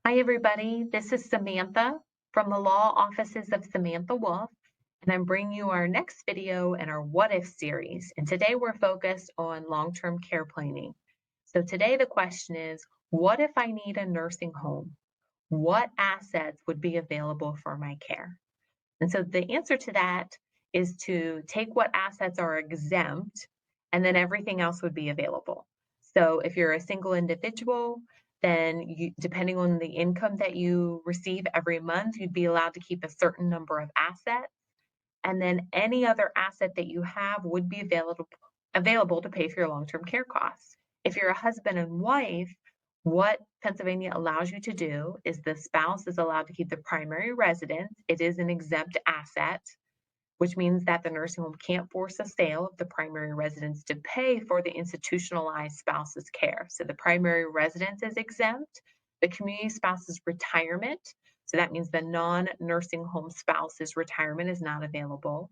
Hi, everybody. This is Samantha from the Law Offices of Samantha Wolfe, and I'm bringing you our next video in our What If series. And today we're focused on long-term care planning. So today the question is, what if I need a nursing home? What assets would be available for my care? And so the answer to that is to take what assets are exempt, and then everything else would be available. So if you're a single individual, then depending on the income that you receive every month, you'd be allowed to keep a certain number of assets. And then any other asset that you have would be available to pay for your long-term care costs. If you're a husband and wife, what Pennsylvania allows you to do is the spouse is allowed to keep the primary residence. It is an exempt asset, which means that the nursing home can't force a sale of the primary residence to pay for the institutionalized spouse's care. So the primary residence is exempt. The community spouse's retirement, so that means the non-nursing home spouse's retirement is not available.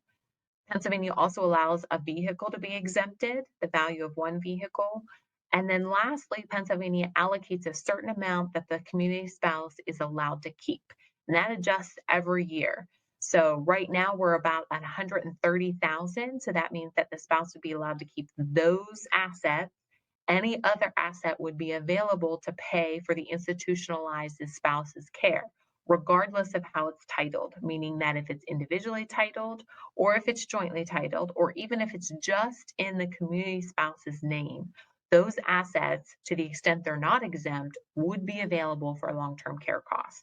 Pennsylvania also allows a vehicle to be exempted, the value of one vehicle. And then lastly, Pennsylvania allocates a certain amount that the community spouse is allowed to keep. And that adjusts every year. So right now we're about at 130,000. So that means that the spouse would be allowed to keep those assets. Any other asset would be available to pay for the institutionalized spouse's care, regardless of how it's titled, meaning that if it's individually titled, or if it's jointly titled, or even if it's just in the community spouse's name, those assets, to the extent they're not exempt, would be available for long-term care costs.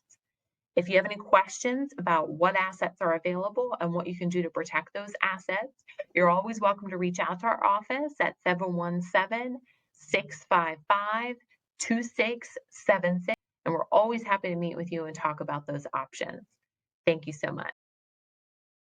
If you have any questions about what assets are available and what you can do to protect those assets, you're always welcome to reach out to our office at 717-655-2676, and we're always happy to meet with you and talk about those options. Thank you so much.